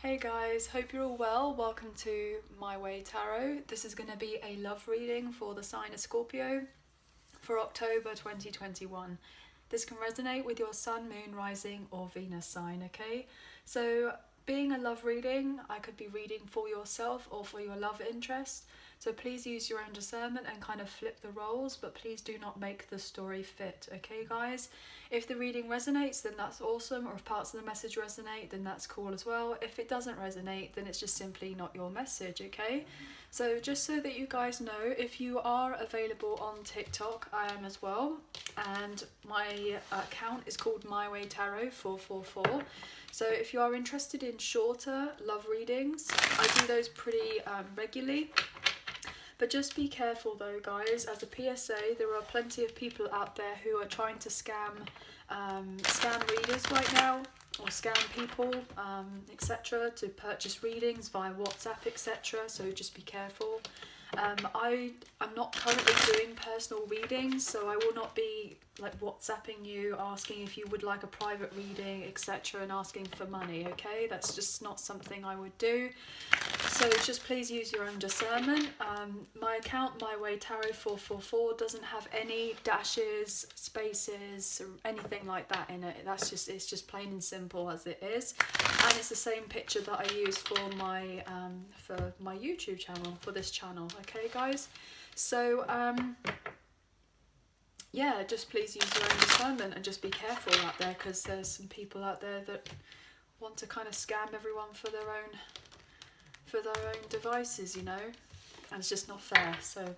Hey guys, hope you're all well. Welcome to My Way Tarot. This is going to be a love reading for the sign of Scorpio for October 2021. This can resonate with your sun, moon, rising or Venus sign, okay? So being a love reading, I could be reading for yourself or for your love interest. So please use your own discernment and kind of flip the roles, but please do not make the story fit, okay guys? If the reading resonates, then that's awesome, or if parts of the message resonate, then that's cool as well. If it doesn't resonate, then it's just simply not your message, okay? So just so that you guys know, if you are available on TikTok, I am as well, and my account is called My Way Tarot 444. So if you are interested in shorter love readings, I do those pretty regularly. But just be careful though, guys. As a PSA, there are plenty of people out there who are trying to scam readers right now, or scam people, etc., to purchase readings via WhatsApp, etc. So just be careful. I'm not currently doing personal readings, so I will not be like WhatsApping you asking if you would like a private reading, etc., and asking for money, okay? That's just not something I would do. So just please use your own discernment. My account, My Way Tarot 444, doesn't have any dashes, spaces, or anything like that in it. It's just plain and simple as it is. And it's the same picture that I use for my YouTube channel, for this channel, okay guys? So yeah, just please use your own discernment and just be careful out there, because there's some people out there that want to kind of scam everyone for their own devices, you know, and it's just not fair. So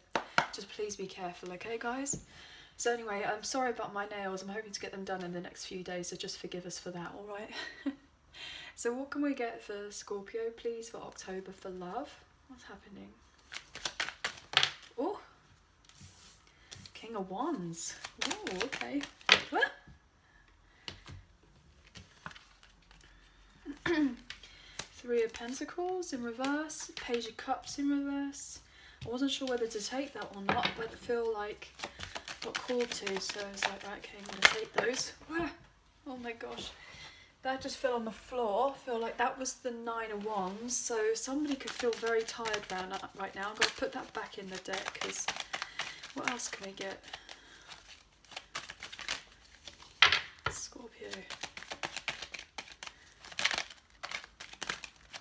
just please be careful, okay guys? So anyway, I'm sorry about my nails. I'm hoping to get them done in the next few days, so just forgive us for that, all right? So what can we get for Scorpio, please, for October for love? What's happening? Oh, King of Wands. Oh, okay. What? Three of Pentacles in reverse, Page of Cups in reverse. I wasn't sure whether to take that or not, but I feel like I got called to, so I was like, right, okay, I'm going to take those. Oh my gosh. That just fell on the floor. I feel like that was the Nine of Wands, so somebody could feel very tired right now. I'm going to put that back in the deck, because what else can we get? Scorpio.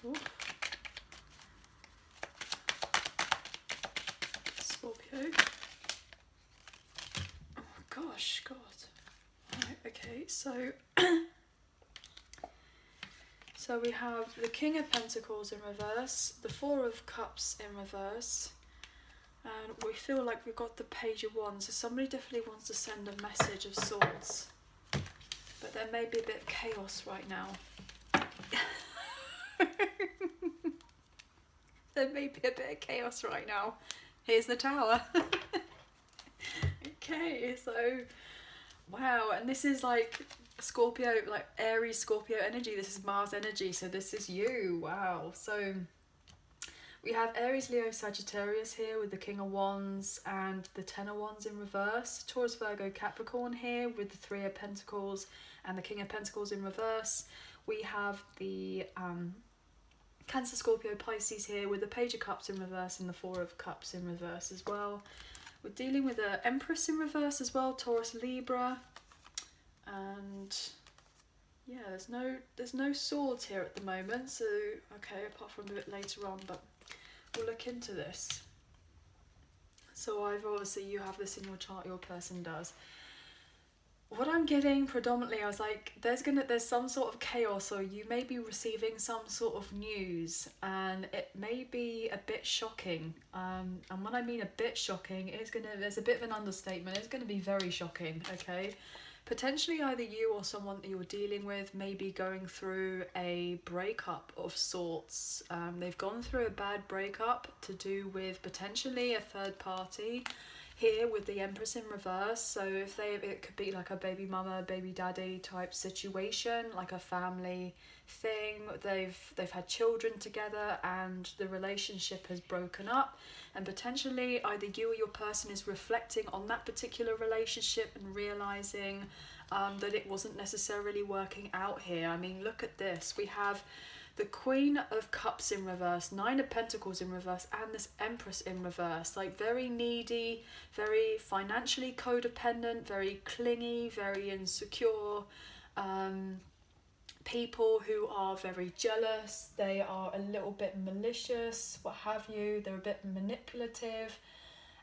Ooh. Scorpio. Oh gosh, God. Right, okay, so so we have the King of Pentacles in reverse, the Four of Cups in reverse, and we feel like we've got the Page of Wands, so somebody definitely wants to send a message of sorts. But there may be a bit of chaos right now. There may be a bit of chaos right now. Here's the Tower. Okay, so wow, and this is like Scorpio, like Aries Scorpio energy. This is Mars energy, so this is you. Wow. So we have Aries, Leo, Sagittarius here with the King of Wands and the Ten of Wands in reverse. Taurus, Virgo, Capricorn here with the Three of Pentacles and the King of Pentacles in reverse. We have the Cancer, Scorpio, Pisces here with the Page of Cups in reverse and the Four of Cups in reverse as well. We're dealing with the Empress in reverse as well, Taurus, Libra, and yeah, there's no swords here at the moment. So okay, apart from a bit later on, but we'll look into this. So obviously you have this in your chart, your person does. What I'm getting predominantly, I was like, there's some sort of chaos, or you may be receiving some sort of news, and it may be a bit shocking. And when I mean a bit shocking, there's a bit of an understatement. It's gonna be very shocking, okay? Potentially either you or someone that you're dealing with may be going through a breakup of sorts. They've gone through a bad breakup to do with potentially a third party. Here with the Empress in reverse, so it could be like a baby mama, baby daddy type situation, like a family thing. They've had children together and the relationship has broken up, and potentially either you or your person is reflecting on that particular relationship and realizing that it wasn't necessarily working out here. I mean, look at this. We have the Queen of Cups in reverse, Nine of Pentacles in reverse, and this Empress in reverse. Like very needy, very financially codependent, very clingy, very insecure. People who are very jealous, they are a little bit malicious, what have you, they're a bit manipulative,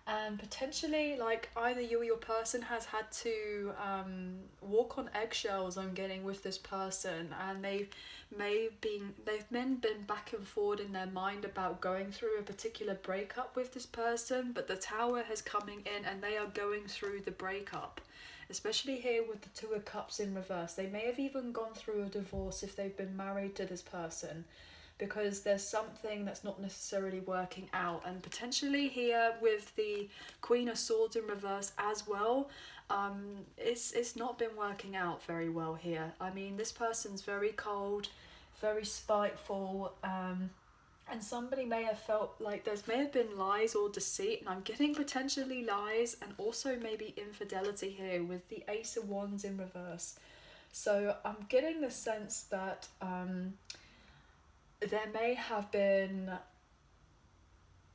and potentially like either you or your person has had to walk on eggshells, I'm getting, with this person, and they've been back and forward in their mind about going through a particular breakup with this person, but the Tower is coming in and they are going through the breakup. Especially here with the Two of Cups in reverse. They may have even gone through a divorce if they've been married to this person, because there's something that's not necessarily working out. And potentially here with the Queen of Swords in reverse as well, it's not been working out very well here. I mean, this person's very cold, very spiteful, and somebody may have felt like may have been lies or deceit, and I'm getting potentially lies and also maybe infidelity here with the Ace of Wands in reverse. So I'm getting the sense that there may have been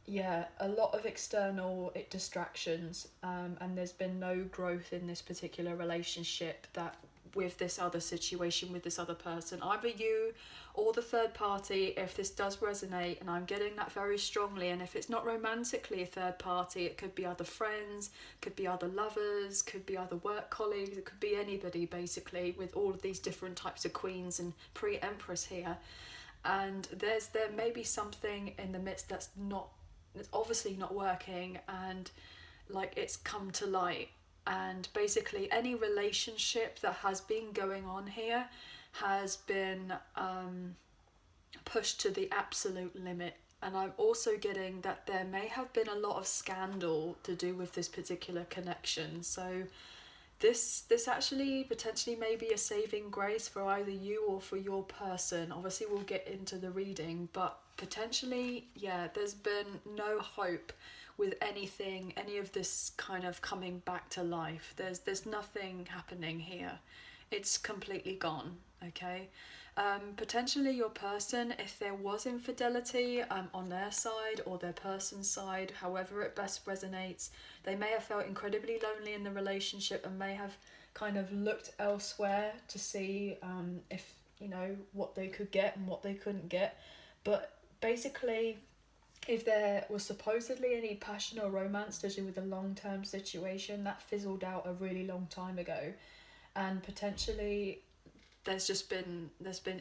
a lot of external distractions, and there's been no growth in this particular relationship, that with this other situation, with this other person, either you or the third party, if this does resonate, and I'm getting that very strongly, and if it's not romantically a third party, it could be other friends, could be other lovers, could be other work colleagues, it could be anybody basically, with all of these different types of queens and pre-empress here. And there may be something in the midst that's obviously not working, and like it's come to light. And basically any relationship that has been going on here has been pushed to the absolute limit. And I'm also getting that there may have been a lot of scandal to do with this particular connection. So this actually potentially may be a saving grace for either you or for your person. Obviously we'll get into the reading, but potentially, there's been no hope with any of this kind of coming back to life. There's nothing happening here. It's completely gone, okay? Potentially your person, if there was infidelity on their side or their person's side, however it best resonates, they may have felt incredibly lonely in the relationship and may have kind of looked elsewhere to see if, what they could get and what they couldn't get. But basically, if there was supposedly any passion or romance to do with a long-term situation, that fizzled out a really long time ago. And potentially there's been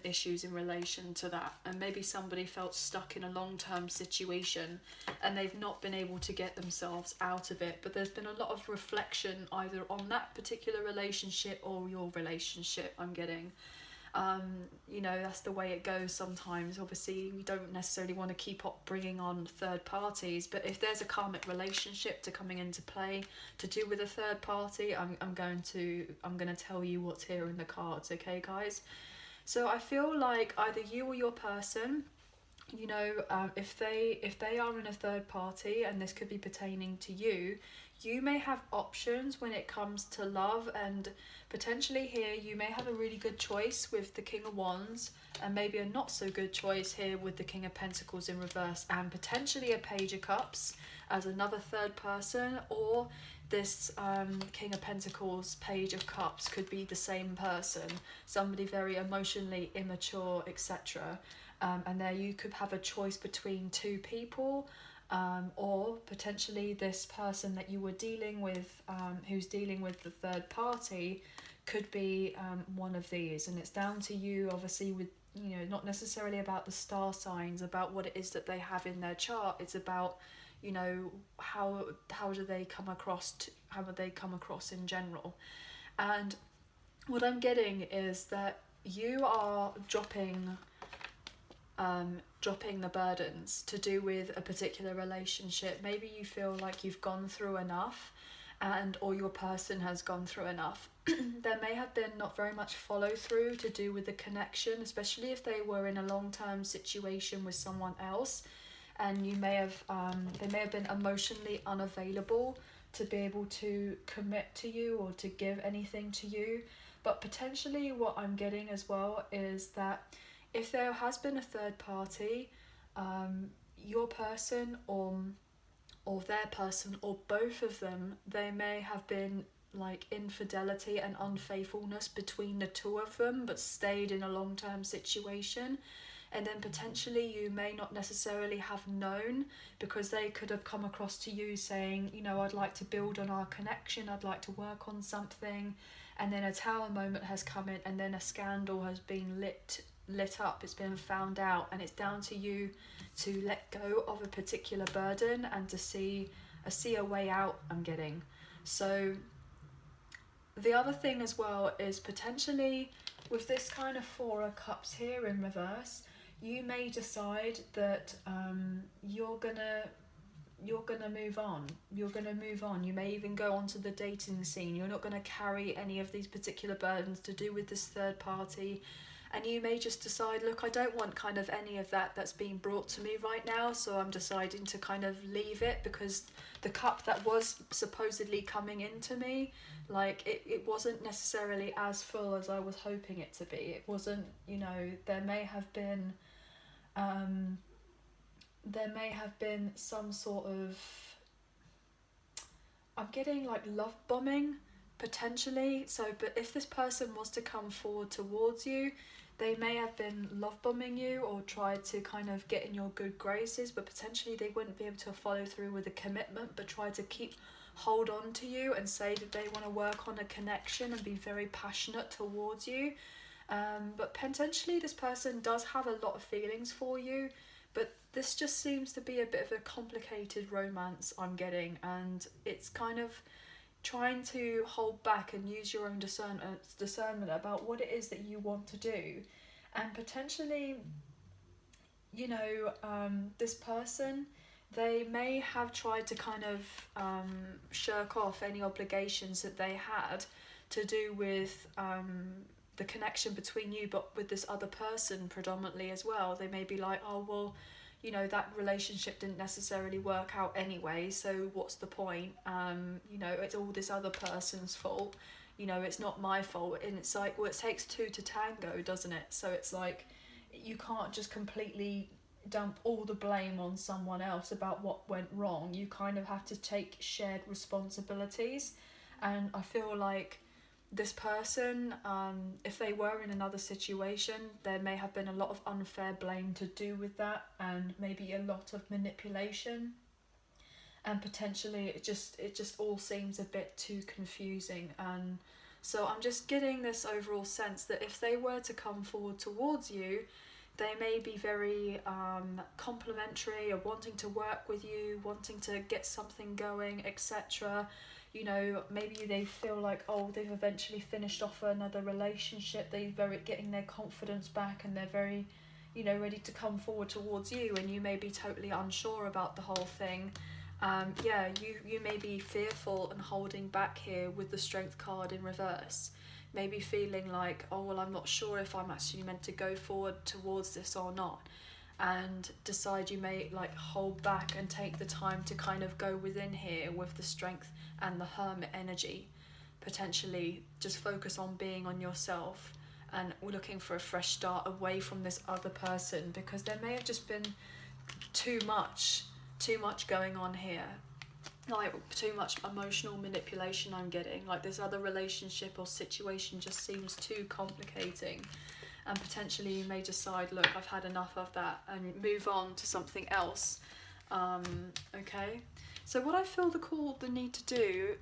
issues in relation to that, and maybe somebody felt stuck in a long-term situation and they've not been able to get themselves out of it. But there's been a lot of reflection either on that particular relationship or your relationship, I'm getting. That's the way it goes sometimes. Obviously we don't necessarily want to keep up bringing on third parties, but if there's a karmic relationship coming into play to do with a third party, I'm going to tell you what's here in the cards, okay guys? So I feel like either you or your person, if they are in a third party, and this could be pertaining to you, you may have options when it comes to love. And potentially here you may have a really good choice with the King of Wands, and maybe a not so good choice here with the King of Pentacles in reverse, and potentially a Page of Cups as another third person, or this King of Pentacles, Page of Cups could be the same person, somebody very emotionally immature, etc. And there you could have a choice between two people, or potentially this person that you were dealing with, who's dealing with the third party, could be one of these. And it's down to you, obviously, with not necessarily about the star signs, about what it is that they have in their chart. It's about how do they come across how would they come across in general. And what I'm getting is that you are dropping the burdens to do with a particular relationship. Maybe you feel like you've gone through enough, or your person has gone through enough. There may have been not very much follow through to do with the connection, especially if they were in a long-term situation with someone else, and they may have been emotionally unavailable to be able to commit to you or to give anything to you. But potentially what I'm getting as well is that if there has been a third party, your person or their person or both of them, they may have been like infidelity and unfaithfulness between the two of them, but stayed in a long-term situation. And then potentially you may not necessarily have known, because they could have come across to you saying, you know, I'd like to build on our connection, I'd like to work on something. And then a tower moment has come in, and then a scandal has been lit up, it's been found out, and it's down to you to let go of a particular burden and to see a way out, I'm getting. So the other thing as well is potentially with this kind of Four of Cups here in reverse, you may decide that you're gonna move on. You're gonna move on. You may even go onto the dating scene. You're not gonna carry any of these particular burdens to do with this third party. And you may just decide, look, I don't want kind of any of that's being brought to me right now, so I'm deciding to kind of leave it, because the cup that was supposedly coming into me, like it wasn't necessarily as full as I was hoping it to be. It wasn't, you know, there may have been some sort of, I'm getting like love bombing potentially. So, but if this person was to come forward towards you, they may have been love bombing you or tried to kind of get in your good graces, but potentially they wouldn't be able to follow through with a commitment, but try to hold on to you and say that they want to work on a connection and be very passionate towards you. But potentially this person does have a lot of feelings for you, but this just seems to be a bit of a complicated romance I'm getting, and it's kind of trying to hold back and use your own discernment about what it is that you want to do. And potentially, you know, this person, they may have tried to kind of shirk off any obligations that they had to do with the connection between you, but with this other person predominantly as well. They may be like, oh, well, you know, that relationship didn't necessarily work out anyway, so what's the point? You know, it's all this other person's fault. You know, it's not my fault. And it's like, well, it takes two to tango, doesn't it? So it's like, you can't just completely dump all the blame on someone else about what went wrong. You kind of have to take shared responsibilities. And I feel like this person, if they were in another situation, there may have been a lot of unfair blame to do with that, and maybe a lot of manipulation, and potentially it just all seems a bit too confusing. And so I'm just getting this overall sense that if they were to come forward towards you, they may be very complimentary, or wanting to work with you, wanting to get something going, etc. You know, maybe they feel like, oh, they've eventually finished off another relationship, they're very getting their confidence back, and they're very, you know, ready to come forward towards you, and you may be totally unsure about the whole thing. Yeah, you may be fearful and holding back here with the Strength card in reverse. Maybe feeling like, oh, well, I'm not sure if I'm actually meant to go forward towards this or not. And decide you may like hold back and take the time to kind of go within here with the Strength and the Hermit energy. Potentially just focus on being on yourself and looking for a fresh start away from this other person, because there may have just been too much going on here. Like too much emotional manipulation I'm getting. Like this other relationship or situation just seems too complicating. And potentially you may decide, look, I've had enough of that, and move on to something else. Okay, so what I feel the need to do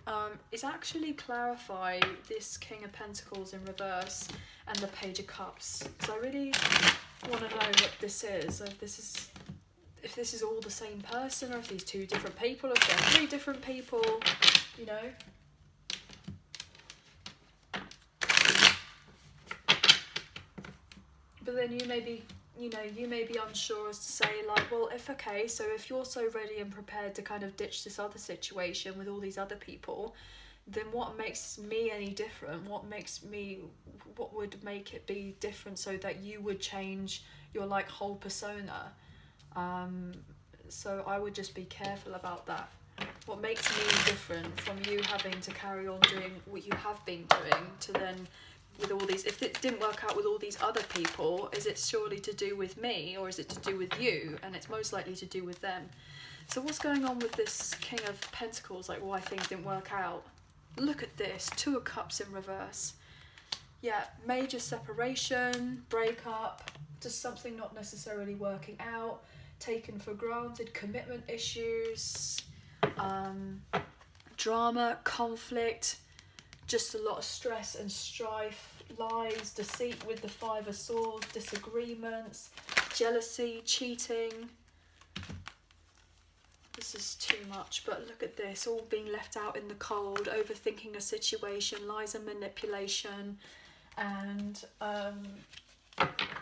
is actually clarify this King of Pentacles in reverse and the Page of Cups. So I really want to know what this is. If this is all the same person, or if these two different people, if they're three different people, you know. But then you may be unsure as to say, like, well, if you're so ready and prepared to kind of ditch this other situation with all these other people, then what makes me any different? What would make it be different so that you would change your like whole persona? So I would just be careful about that. What makes me different from you having to carry on doing what you have been doing to then with all these, if it didn't work out with all these other people, is it surely to do with me, or is it to do with you? And it's most likely to do with them. So what's going on with this King of Pentacles, like why things didn't work out? Look at this, Two of Cups in reverse. Yeah, major separation, breakup, just something not necessarily working out, taken for granted, commitment issues, drama, conflict, just a lot of stress and strife, lies, deceit with the Five of Swords, disagreements, jealousy, cheating. This is too much, but look at this, all being left out in the cold, overthinking a situation, lies and manipulation, and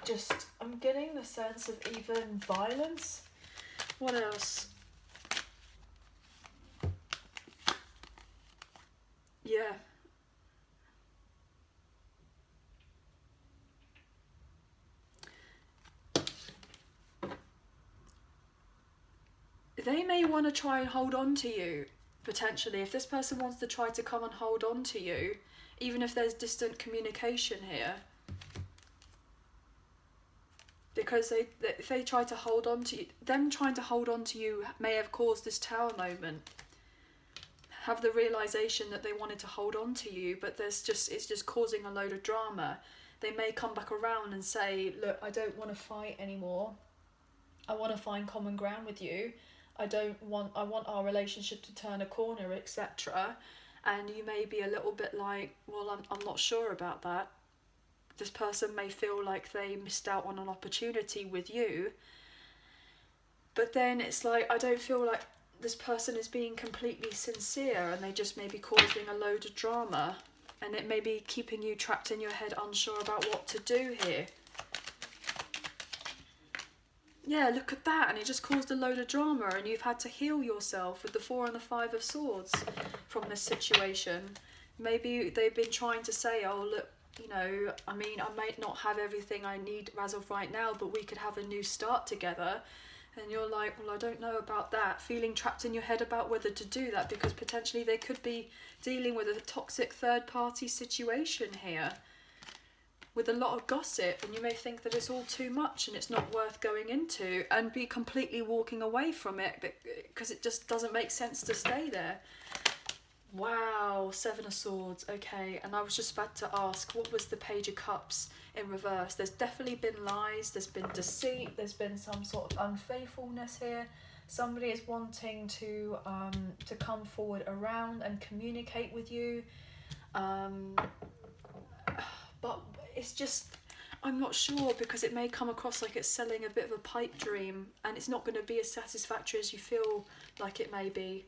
just, I'm getting the sense of even violence. What else? Yeah. They may want to try and hold on to you, potentially. If this person wants to try to come and hold on to you, even if there's distant communication here, because if they try to hold on to you, them trying to hold on to you may have caused this Tower moment. Have the realization that they wanted to hold on to you, but it's just causing a load of drama. They may come back around and say, look, I don't want to fight anymore. I want to find common ground with you. I want our relationship to turn a corner, etc. And you may be a little bit like, well, I'm not sure about that. This person may feel like they missed out on an opportunity with you. But then it's like, I don't feel like this person is being completely sincere, and they just may be causing a load of drama. And it may be keeping you trapped in your head, unsure about what to do here. Yeah, look at that, and it just caused a load of drama, and you've had to heal yourself with the Four and the Five of Swords from this situation. Maybe they've been trying to say, oh, look, you know, I mean, I might not have everything I need as of right now, but we could have a new start together. And you're like, well, I don't know about that. Feeling trapped in your head about whether to do that, because potentially they could be dealing with a toxic third-party situation here, with a lot of gossip, and you may think that it's all too much and it's not worth going into, and be completely walking away from it because it just doesn't make sense to stay there. Wow, Seven of Swords. Okay, and I was just about to ask, what was the Page of Cups in reverse? There's definitely been lies, there's been deceit, there's been some sort of unfaithfulness here. Somebody is wanting to come forward around and communicate with you, but it's just, I'm not sure, because it may come across like it's selling a bit of a pipe dream, and it's not going to be as satisfactory as you feel like it may be.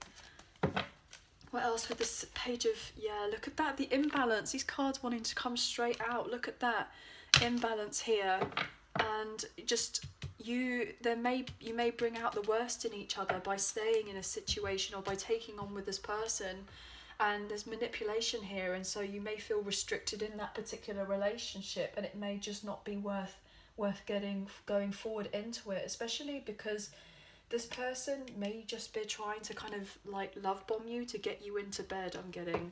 What else with this Page of, yeah, look at that, the imbalance, these cards wanting to come straight out, look at that imbalance here, and just you may bring out the worst in each other by staying in a situation or by taking on with this person. And there's manipulation here, and so you may feel restricted in that particular relationship, and it may just not be worth going forward into it, especially because this person may just be trying to kind of like love bomb you to get you into bed, I'm getting.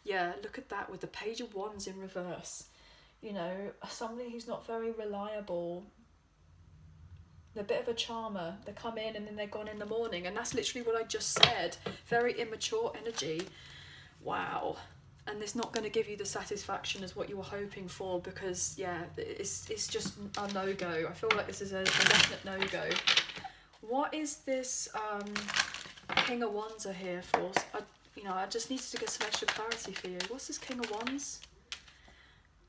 Yeah, look at that with the Page of Wands in reverse. You know, somebody who's not very reliable. They're a bit of a charmer. They come in and then they're gone in the morning, and that's literally what I just said. Very immature energy. Wow. And it's not going to give you the satisfaction as what you were hoping for, because yeah, it's just a no-go. I feel like this is a definite no-go. What is this King of Wands are here for? I just needed to get some extra clarity for you. What's this King of Wands?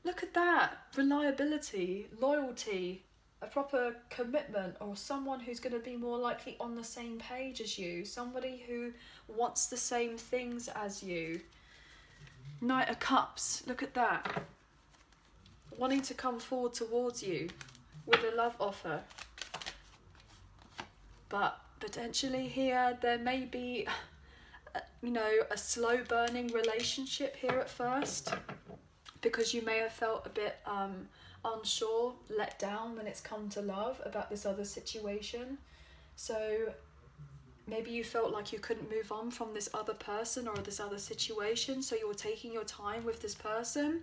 Look at that. Reliability, loyalty, a proper commitment, or someone who's going to be more likely on the same page as you, somebody who wants the same things as you. Knight of Cups, look at that, wanting to come forward towards you with a love offer. But potentially here there may be a slow burning relationship here at first, because you may have felt a bit unsure, let down when it's come to love about this other situation. So maybe you felt like you couldn't move on from this other person or this other situation, so you were taking your time with this person.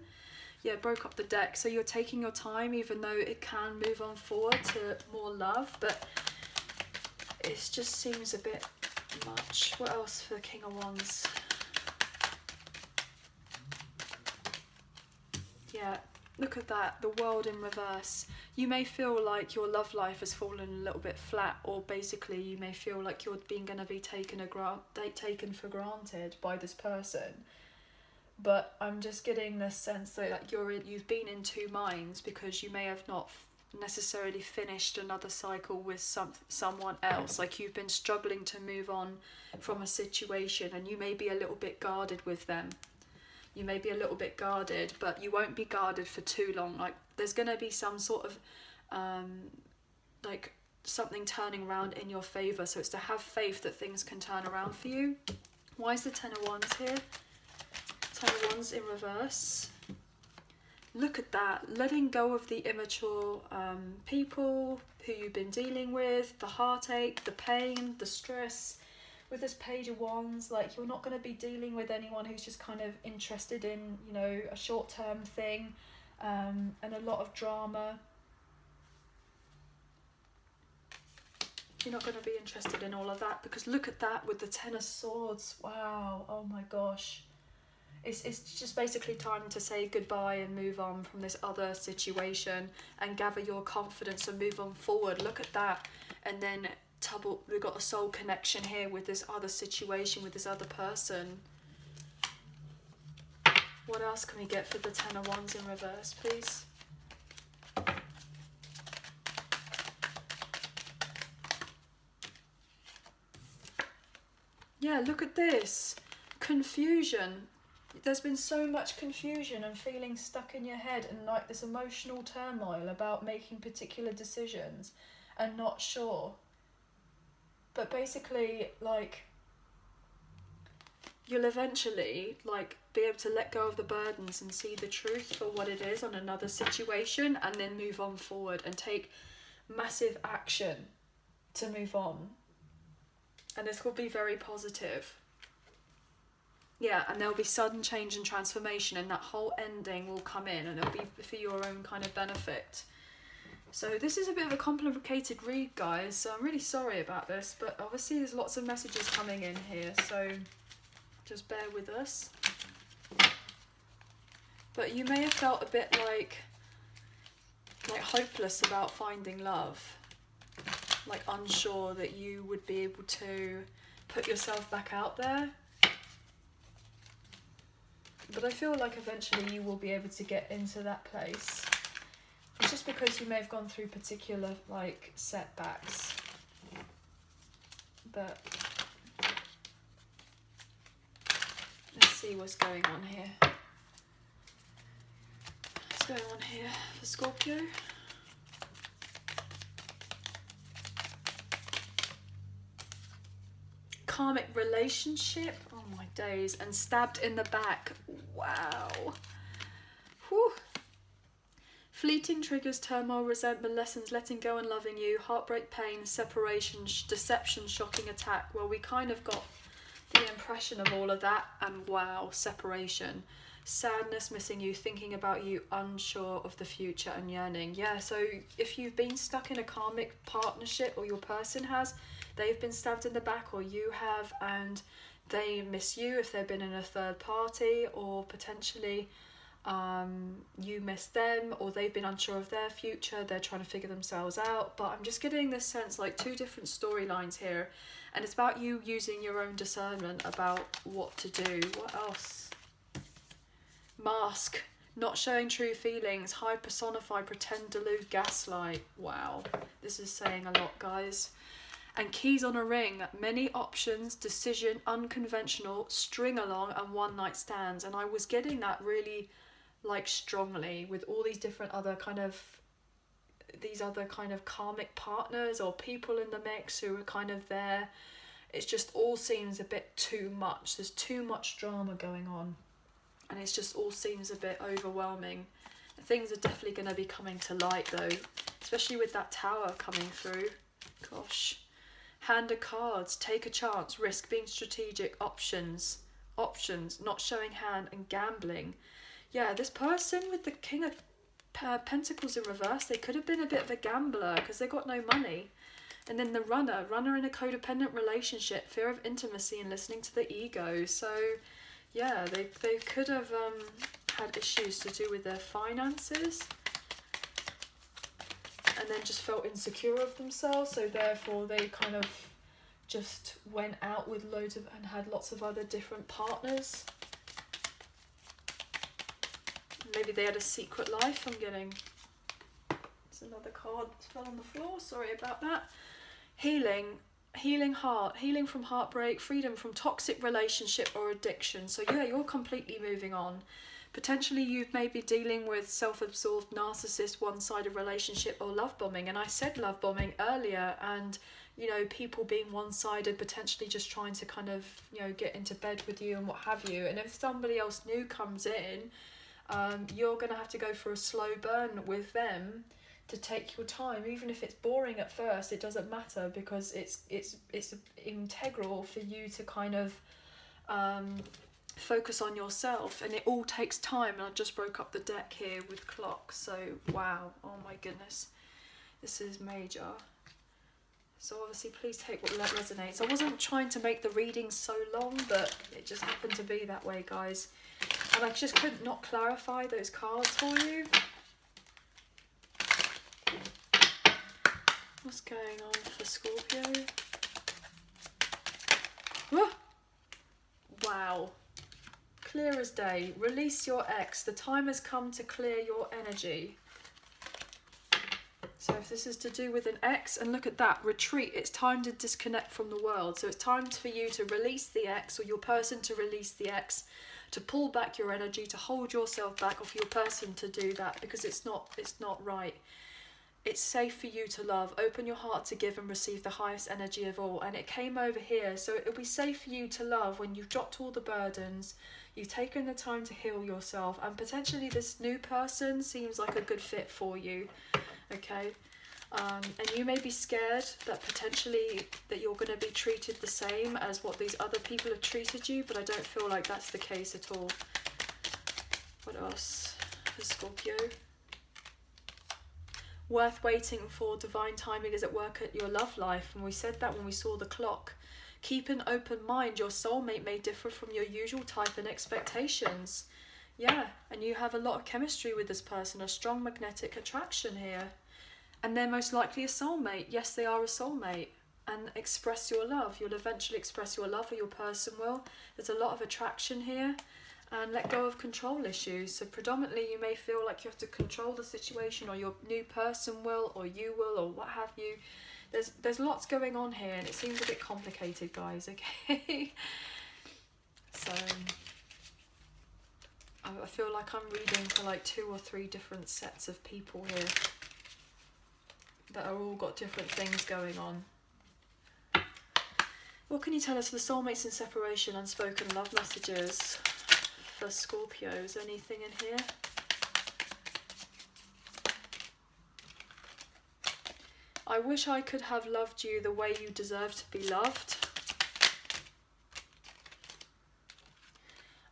yeah, broke up the deck. So you're taking your time, even though it can move on forward to more love, but it just seems a bit much. What else for the King of Wands? Yeah, look at that, the World in reverse. You may feel like your love life has fallen a little bit flat, or basically you may feel like you're going to be taken for granted by this person. But I'm just getting this sense that like you've been in two minds, because you may have not necessarily finished another cycle with someone else. Like you've been struggling to move on from a situation, and you may be a little bit guarded with them. You may be a little bit guarded, but you won't be guarded for too long. Like there's going to be some sort of like something turning around in your favour. So it's to have faith that things can turn around for you. Why is the Ten of Wands here? Ten of Wands in reverse. Look at that, letting go of the immature people who you've been dealing with, the heartache, the pain, the stress. With this Page of Wands, like you're not going to be dealing with anyone who's just kind of interested in, you know, a short-term thing, and a lot of drama. You're not going to be interested in all of that, because look at that with the Ten of Swords. Wow, oh my gosh. It's just basically time to say goodbye and move on from this other situation and gather your confidence and move on forward. Look at that. And then we've got a soul connection here with this other situation, with this other person. What else can we get for the Ten of Wands in reverse, please? Yeah, look at this. Confusion. There's been so much confusion and feeling stuck in your head, and like this emotional turmoil about making particular decisions and not sure. But basically, like, you'll eventually, like, be able to let go of the burdens and see the truth for what it is on another situation, and then move on forward and take massive action to move on. And this will be very positive. Yeah, and there'll be sudden change and transformation, and that whole ending will come in, and it'll be for your own kind of benefit. So this is a bit of a complicated read, guys, so I'm really sorry about this, but obviously there's lots of messages coming in here, so just bear with us. But you may have felt a bit like hopeless about finding love, like unsure that you would be able to put yourself back out there. But I feel like eventually you will be able to get into that place. It's just because you may have gone through particular like setbacks. But let's see what's going on here. What's going on here for Scorpio? Karmic relationship. Oh my days. And stabbed in the back. Wow. Whew. Fleeting triggers, turmoil, resentment, lessons, letting go and loving you, heartbreak, pain, separation, deception, shocking attack. Well, we kind of got the impression of all of that, and wow, separation. Sadness, missing you, thinking about you, unsure of the future and yearning. Yeah, so if you've been stuck in a karmic partnership, or your person has, they've been stabbed in the back, or you have, and they miss you if they've been in a third party, or potentially you miss them, or they've been unsure of their future, they're trying to figure themselves out. But I'm just getting this sense like two different storylines here, and it's about you using your own discernment about what to do. What else? Mask, not showing true feelings, hide, personify, pretend, delude, gaslight. Wow, this is saying a lot, guys. And keys on a ring, many options, decision, unconventional, string along, and one night stands. And I was getting that really like strongly with all these different other kind of karmic partners or people in the mix who are kind of there. It just all seems a bit too much. There's too much drama going on, and it just all seems a bit overwhelming. Things are definitely going to be coming to light though, especially with that Tower coming through. Gosh. Hand of cards, take a chance, risk, being strategic, options, not showing hand, and gambling. Yeah, this person with the King of Pentacles in reverse, they could have been a bit of a gambler because they got no money. And then the runner in a codependent relationship, fear of intimacy and listening to the ego. So yeah, they could have had issues to do with their finances, and then just felt insecure of themselves, so therefore they kind of just went out with loads of and had lots of other different partners. Maybe they had a secret life, I'm getting. There's another card that fell on the floor, sorry about that. Healing heart, healing from heartbreak, freedom from toxic relationship or addiction. So yeah, you're completely moving on. Potentially you've maybe dealing with self-absorbed narcissist, one-sided relationship or love bombing. And I said love bombing earlier, and you know, people being one-sided, potentially just trying to kind of, you know, get into bed with you and what have you. And if somebody else new comes in, you're going to have to go for a slow burn with them to take your time. Even if it's boring at first, it doesn't matter, because it's integral for you to kind of focus on yourself, and it all takes time. And I just broke up the deck here with clocks, so wow, oh my goodness, this is major. So obviously please take what resonates. I wasn't trying to make the reading so long, but it just happened to be that way, guys, and I just could not clarify those cards for you. What's going on for Scorpio? Whoa. Wow. Clear as day. Release your ex. The time has come to clear your energy. So if this is to do with an ex, and look at that, retreat. It's time to disconnect from the world. So it's time for you to release the ex, or your person to release the ex, to pull back your energy, to hold yourself back, or for your person to do that, because it's not right. It's safe for you to love. Open your heart to give and receive the highest energy of all. And it came over here. So it'll be safe for you to love when you've dropped all the burdens. You've taken the time to heal yourself. And potentially this new person seems like a good fit for you. Okay? And you may be scared that potentially that you're going to be treated the same as what these other people have treated you. But I don't feel like that's the case at all. What else for Scorpio? Worth waiting for. Divine timing is at work at your love life. And we said that when we saw the clock. Keep an open mind. Your soulmate may differ from your usual type and expectations. Yeah, and you have a lot of chemistry with this person, a strong magnetic attraction here. And they're most likely a soulmate. Yes, they are a soulmate. And express your love. You'll eventually express your love, or your person will. There's a lot of attraction here. And let go of control issues. So predominantly you may feel like you have to control the situation, or your new person will, or you will, or what have you. There's lots going on here, and it seems a bit complicated, guys, okay? So I feel like I'm reading for like 2 or 3 different sets of people here that are all got different things going on. What can you tell us for the Soulmates in Separation, unspoken love messages for Scorpios? Anything in here? I wish I could have loved you the way you deserve to be loved.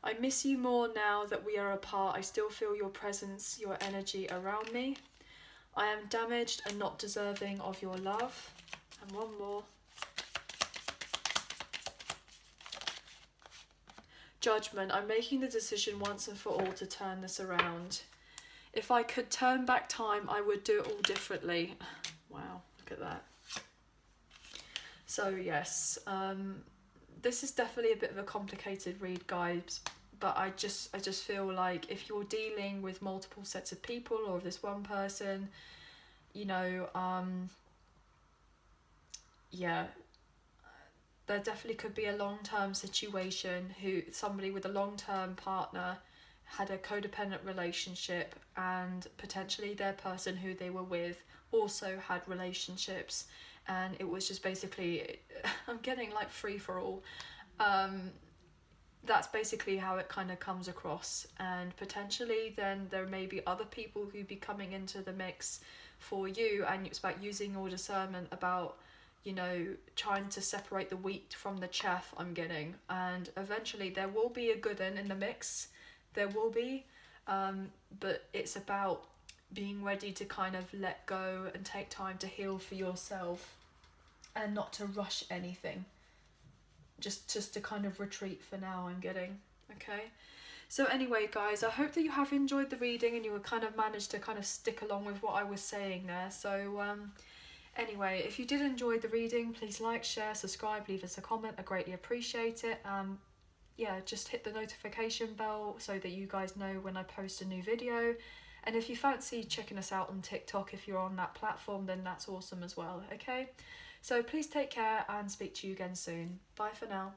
I miss you more now that we are apart. I still feel your presence, your energy around me. I am damaged and not deserving of your love. And one more. Judgment. I'm making the decision once and for all to turn this around. If I could turn back time, I would do it all differently. Wow, look at that. So yes, this is definitely a bit of a complicated read, guys. But I just feel like if you're dealing with multiple sets of people, or this one person, you know, yeah, there definitely could be a long-term situation. Somebody with a long-term partner had a codependent relationship, and potentially their person who they were with also had relationships, and it was just basically, I'm getting like free for all. That's basically how it kind of comes across, and potentially then there may be other people who be coming into the mix for you, and it's about using your discernment about, you know, trying to separate the wheat from the chaff, I'm getting. And eventually there will be a good one in the mix. There will be. but it's about being ready to kind of let go and take time to heal for yourself and not to rush anything. Just to kind of retreat for now, I'm getting. Okay. So anyway, guys, I hope that you have enjoyed the reading and you will kind of managed to kind of stick along with what I was saying there. So anyway, if you did enjoy the reading, please like, share, subscribe, leave us a comment. I greatly appreciate it. Yeah, just hit the notification bell so that you guys know when I post a new video. And if you fancy checking us out on TikTok, if you're on that platform, then that's awesome as well. Okay, so please take care and speak to you again soon. Bye for now.